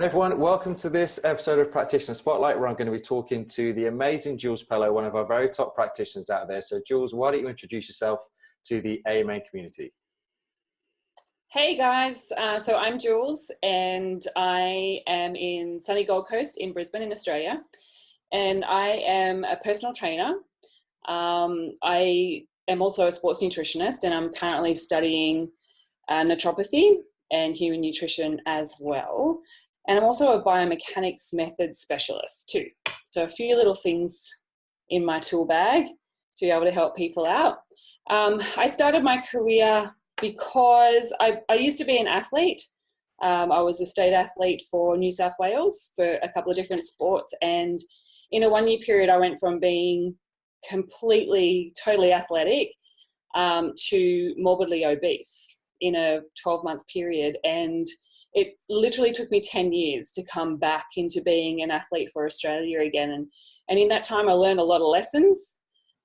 Hey everyone, welcome to this episode of Practitioner Spotlight, where I'm going to be talking to the amazing Juels Pellow, one of our very top practitioners out there. So Juels, why don't you introduce yourself to the AMN community? Hey guys, so I'm Jules and I am in sunny Gold Coast in Brisbane in Australia, and I am a personal trainer. I am also a sports nutritionist, and I'm currently studying naturopathy and human nutrition as well. And I'm also a biomechanics method specialist too. So a few little things in my tool bag to be able to help people out. I started my career because I used to be an athlete. I was a state athlete for New South Wales for a couple of different sports. And in a 1 year period, I went from being totally athletic to morbidly obese in a 12-month period. And it literally took me 10 years to come back into being an athlete for Australia again. And in that time, I learned a lot of lessons.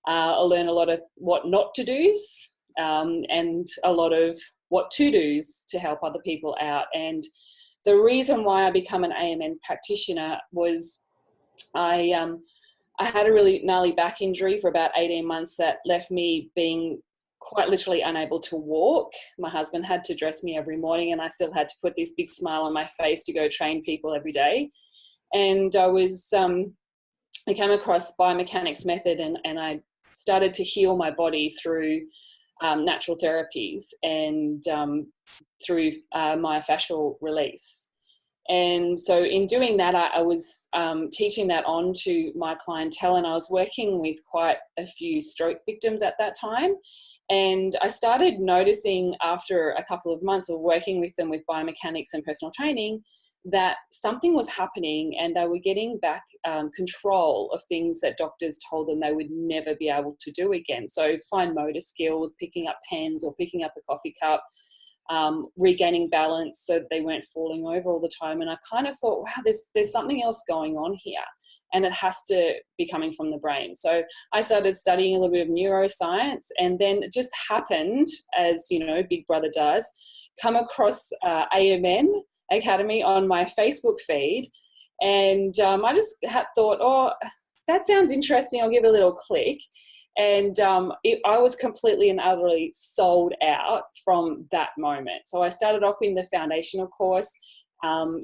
I learned a lot of what not to do's. And a lot of what to do's to help other people out. And the reason why I become an AMN practitioner was I had a really gnarly back injury for about 18 months that left me being quite literally unable to walk. My husband had to dress me every morning, and I still had to put this big smile on my face to go train people every day. And I came across biomechanics method, and I started to heal my body through natural therapies and through myofascial release. And so in doing that, I was teaching that on to my clientele, and I was working with quite a few stroke victims at that time. And I started noticing after a couple of months of working with them with biomechanics and personal training that something was happening, and they were getting back control of things that doctors told them they would never be able to do again. So fine motor skills, picking up pens or picking up a coffee cup, regaining balance so that they weren't falling over all the time. And I kind of thought, wow, there's something else going on here, and it has to be coming from the brain. So I started studying a little bit of neuroscience, and then it just happened, as you know, Big Brother does, come across AMN Academy on my Facebook feed. And I just thought, oh, that sounds interesting. I'll give it a little click. And I was completely and utterly sold out from that moment. So I started off in the foundational course,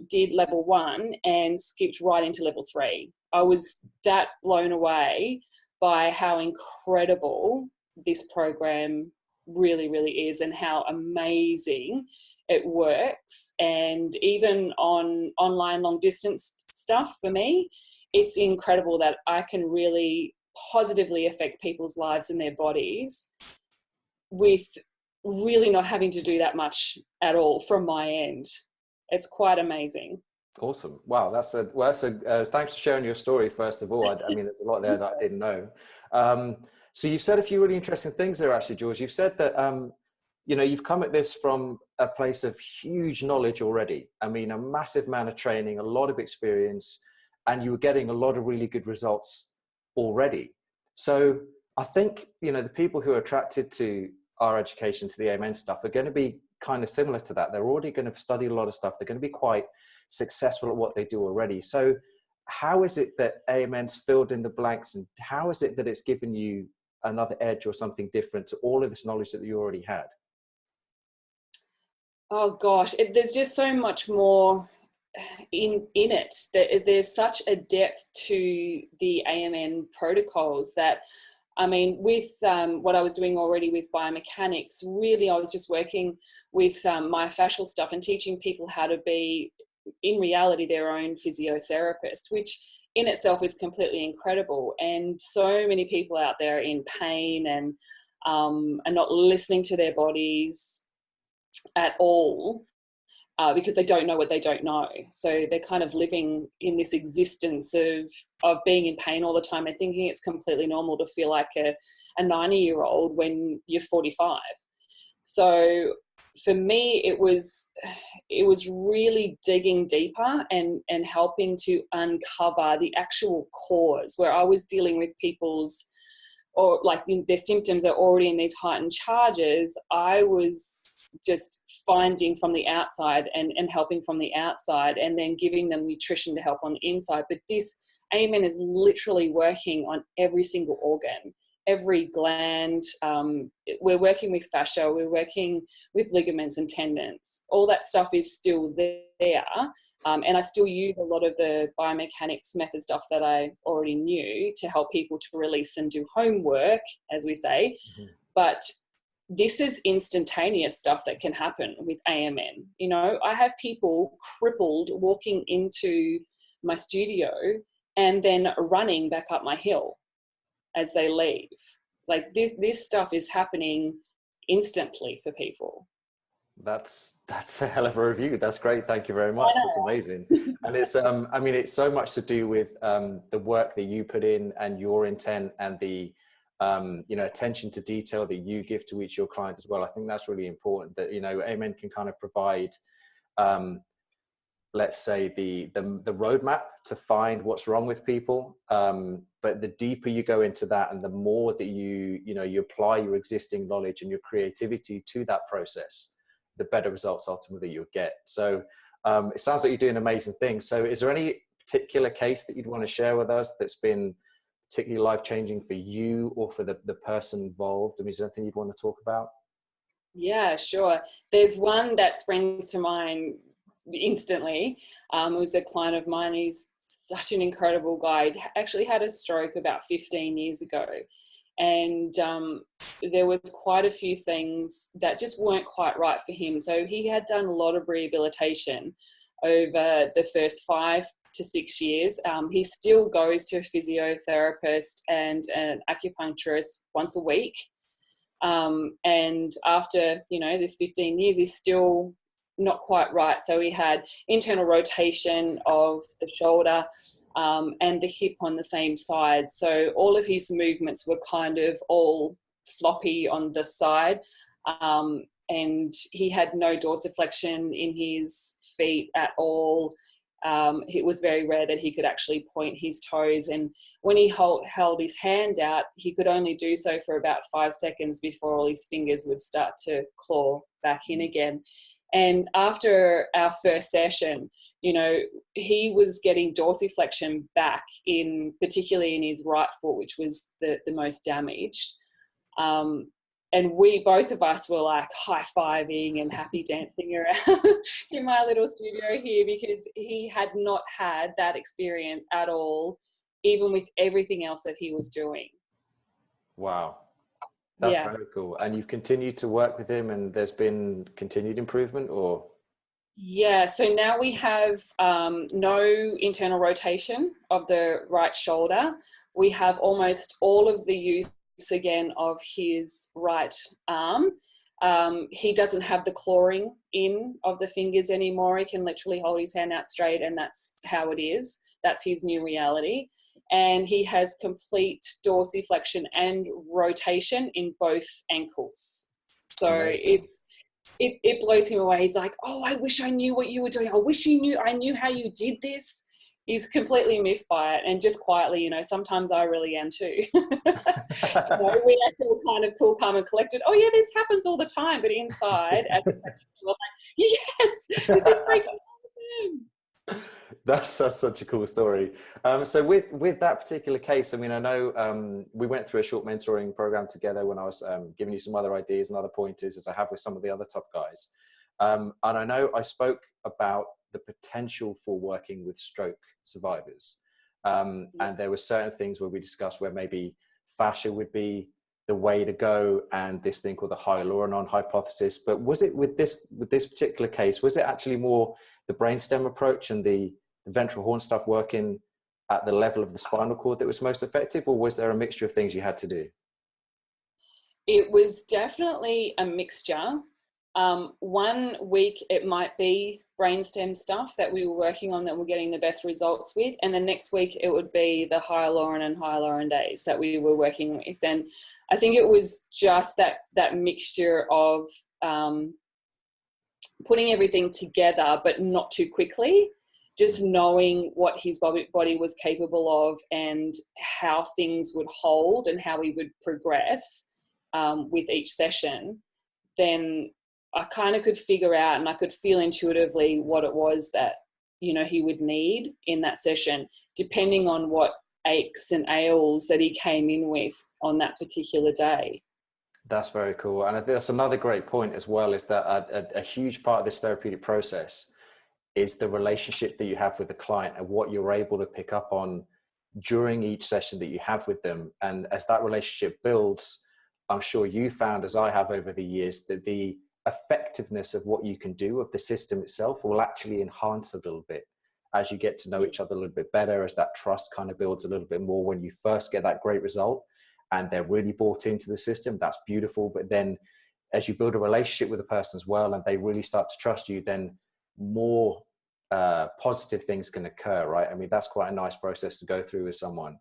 did level 1 and skipped right into level 3. I was that blown away by how incredible this program really, really is, and how amazing it works. And even on online long distance stuff, for me, it's incredible that I can really positively affect people's lives and their bodies with really not having to do that much at all from my end. It's quite amazing. Awesome. Wow. Thanks for sharing your story, first of all. I mean, there's a lot there that I didn't know. So you've said a few really interesting things there, actually, Jules. You've said that, you've come at this from a place of huge knowledge already. I mean, a massive amount of training, a lot of experience, and you were getting a lot of really good results already. So I think, the people who are attracted to our education, to the AMN stuff, are going to be kind of similar to that. They're already going to study a lot of stuff. They're going to be quite successful at what they do already. So how is it that AMN's filled in the blanks, and how is it that it's given you another edge or something different to all of this knowledge that you already had? Oh gosh, there's just so much more in it. There's such a depth to the AMN protocols that, I mean, with what I was doing already with biomechanics, really I was just working with myofascial stuff and teaching people how to be, in reality, their own physiotherapist, which in itself is completely incredible. And so many people out there in pain and not listening to their bodies at all, because they don't know what they don't know. So they're kind of living in this existence of being in pain all the time and thinking it's completely normal to feel like a 90-year-old when you're 45. So for me, it was really digging deeper and helping to uncover the actual cause, where I was dealing with people's, or like their symptoms are already in these heightened charges. I was just finding from the outside and helping from the outside, and then giving them nutrition to help on the inside. But this AMN is literally working on every single organ, every gland. We're working with fascia, we're working with ligaments and tendons. All that stuff is still there. And I still use a lot of the biomechanics method stuff that I already knew to help people to release and do homework, as we say. Mm-hmm. But this is instantaneous stuff that can happen with AMN. You know, I have people crippled walking into my studio and then running back up my hill as they leave. Like this stuff is happening instantly for people. That's a hell of a review. That's great. Thank you very much. It's amazing. And it's, I mean, it's so much to do with the work that you put in and your intent and the, you know, attention to detail that you give to each of your clients as well. I think that's really important, that, you know, AMN can kind of provide, let's say the roadmap to find what's wrong with people. But the deeper you go into that and the more that you apply your existing knowledge and your creativity to that process, the better results ultimately you'll get. So it sounds like you're doing amazing things. So is there any particular case that you'd want to share with us that's been particularly life-changing for you or for the person involved? I mean, is there anything you'd want to talk about? Yeah, sure. There's one that springs to mind instantly. It was a client of mine. He's such an incredible guy. He actually had a stroke about 15 years ago. And there was quite a few things that just weren't quite right for him. So he had done a lot of rehabilitation over the first 5 to 6 years. He still goes to a physiotherapist and an acupuncturist once a week. And after, you know, this 15 years, he's still not quite right. So he had internal rotation of the shoulder and the hip on the same side. So all of his movements were kind of all floppy on the side. And he had no dorsiflexion in his feet at all. It was very rare that he could actually point his toes. And when he held his hand out, he could only do so for about 5 seconds before all his fingers would start to claw back in again. And after our first session, you know, he was getting dorsiflexion back particularly in his right foot, which was the most damaged. And both of us were like high-fiving and happy dancing around in my little studio here, because he had not had that experience at all, even with everything else that he was doing. Wow. That's very cool. And you've continued to work with him and there's been continued improvement, or? Yeah, so now we have no internal rotation of the right shoulder. We have almost all of the use again of his right arm. He doesn't have the clawing in of the fingers anymore. He can literally hold his hand out straight, and that's how it is. That's his new reality. And he has complete dorsiflexion and rotation in both ankles. So amazing. It blows him away. He's like, oh, I wish I knew what you were doing. I knew how you did this. He's completely miffed by it, and just quietly, you know, sometimes I really am too. You know, we act all kind of cool, calm and collected. Oh yeah, this happens all the time. But inside, as a practitioner, we're like, yes, this is freaking awesome. That's such a cool story. So with that particular case, I mean, I know we went through a short mentoring program together when I was giving you some other ideas and other pointers, as I have with some of the other top guys. And I know I spoke about the potential for working with stroke survivors. And there were certain things where we discussed where maybe fascia would be the way to go, and this thing called the hyaluronan hypothesis. But was it with this particular case, was it actually more the brainstem approach and the ventral horn stuff working at the level of the spinal cord that was most effective, or was there a mixture of things you had to do? It was definitely a mixture. 1 week it might be brainstem stuff that we were working on that we're getting the best results with, and the next week it would be the hyaluronidase that we were working with. And I think it was just that mixture of putting everything together, but not too quickly, just knowing what his body was capable of and how things would hold and how we would progress with each session. Then I kind of could figure out, and I could feel intuitively what it was that, you know, he would need in that session, depending on what aches and ails that he came in with on that particular day. That's very cool. And I think that's another great point as well, is that a huge part of this therapeutic process is the relationship that you have with the client and what you're able to pick up on during each session that you have with them. And as that relationship builds, I'm sure you found, as I have over the years, that the effectiveness of what you can do, of the system itself, will actually enhance a little bit as you get to know each other a little bit better, as that trust kind of builds a little bit more. When you first get that great result and they're really bought into the system, that's beautiful. But then as you build a relationship with the person as well, and they really start to trust you, then more positive things can occur, right? I mean, that's quite a nice process to go through with someone.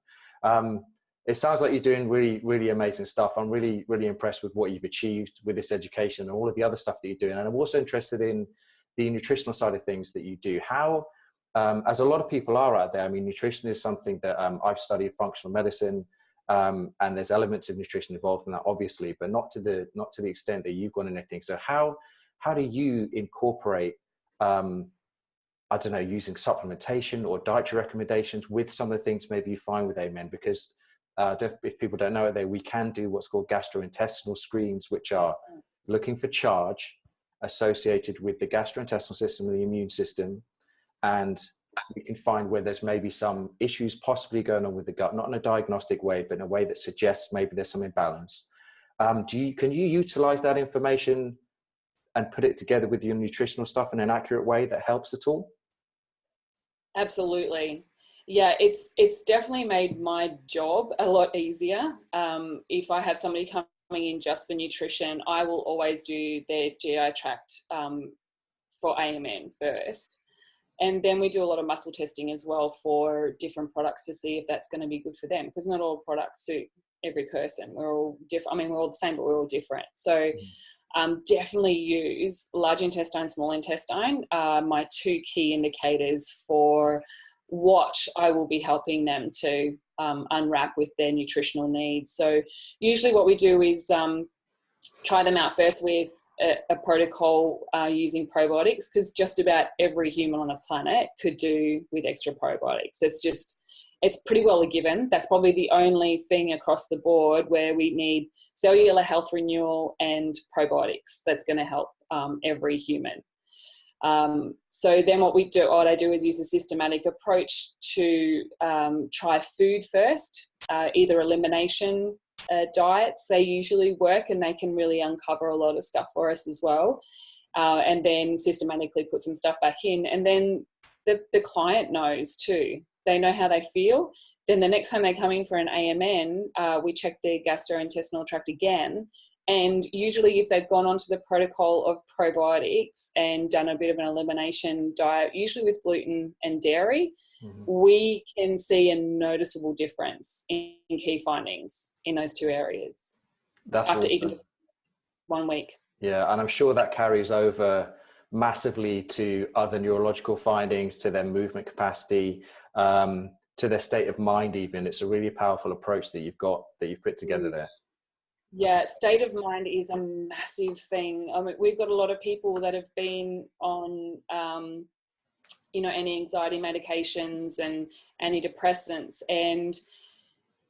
It sounds like you're doing really, really amazing stuff. I'm really, really impressed with what you've achieved with this education and all of the other stuff that you're doing. And I'm also interested in the nutritional side of things that you do. How, as a lot of people are out there, I mean, nutrition is something that I've studied functional medicine, and there's elements of nutrition involved in that, obviously, but not to the extent that you've gone in anything. So how do you incorporate, I don't know, using supplementation or dietary recommendations with some of the things maybe you find with AMN? Because if people don't know it, we can do what's called gastrointestinal screens, which are looking for charge associated with the gastrointestinal system and the immune system. And we can find where there's maybe some issues possibly going on with the gut, not in a diagnostic way, but in a way that suggests maybe there's some imbalance. Can you utilize that information and put it together with your nutritional stuff in an accurate way that helps at all? Absolutely. Yeah, it's definitely made my job a lot easier. If I have somebody coming in just for nutrition, I will always do their GI tract for AMN first. And then we do a lot of muscle testing as well for different products to see if that's going to be good for them, because not all products suit every person. We're all different. I mean, we're all the same, but we're all different. So definitely use large intestine, small intestine, my two key indicators for what I will be helping them to unwrap with their nutritional needs. So usually what we do is try them out first with a protocol using probiotics, because just about every human on the planet could do with extra probiotics. It's pretty well a given. That's probably the only thing across the board where we need cellular health renewal and probiotics. That's going to help every human. So then what I do is use a systematic approach to try food first, either elimination diets. They usually work and they can really uncover a lot of stuff for us as well. And then systematically put some stuff back in. And then the client knows too. They know how they feel. Then the next time they come in for an AMN, we check their gastrointestinal tract again. And usually if they've gone onto the protocol of probiotics and done a bit of an elimination diet, usually with gluten and dairy, we can see a noticeable difference in key findings in those two areas. That's after awesome. even 1 week. Yeah, and I'm sure that carries over massively to other neurological findings, to their movement capacity, to their state of mind even. It's a really powerful approach that you've put together there. Yeah, state of mind is a massive thing. I mean, we've got a lot of people that have been on, anti-anxiety medications and antidepressants, and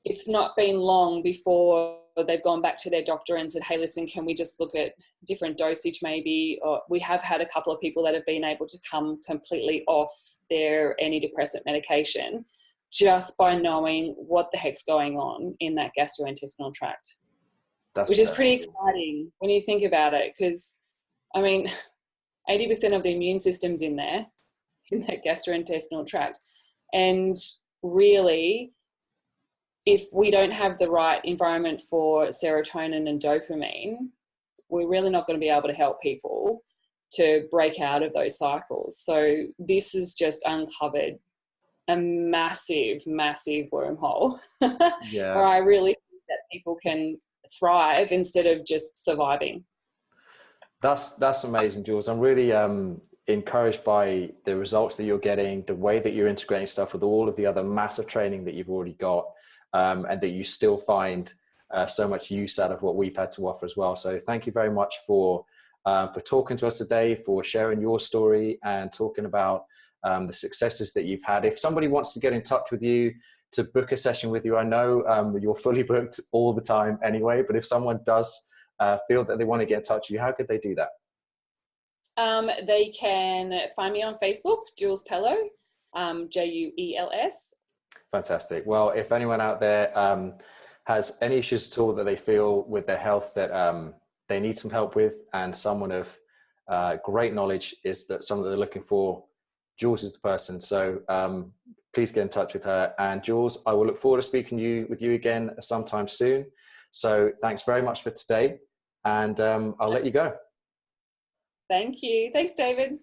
it's not been long before they've gone back to their doctor and said, hey, listen, can we just look at different dosage maybe? Or we have had a couple of people that have been able to come completely off their antidepressant medication just by knowing what the heck's going on in that gastrointestinal tract. Which is pretty exciting when you think about it, because, I mean, 80% of the immune system's in there, in that gastrointestinal tract. And really, if we don't have the right environment for serotonin and dopamine, we're really not going to be able to help people to break out of those cycles. So this has just uncovered a massive, massive wormhole where I really think that people can thrive instead of just surviving. That's amazing, Jules. I'm really encouraged by the results that you're getting, the way that you're integrating stuff with all of the other massive training that you've already got, and that you still find so much use out of what we've had to offer as well. So thank you very much for for talking to us today, for sharing your story and talking about the successes that you've had. If somebody wants to get in touch with you to book a session with you, I know you're fully booked all the time anyway, but if someone does feel that they want to get in touch with you, how could they do that? They can find me on Facebook, Juels Pellow, Juels. Fantastic. Well, if anyone out there has any issues at all that they feel with their health that they need some help with, and someone of great knowledge is that someone that they're looking for, Juels is the person. So please get in touch with her. And Juels, I will look forward to speaking with you again sometime soon. So thanks very much for today, and I'll let you go. Thank you. Thanks, David.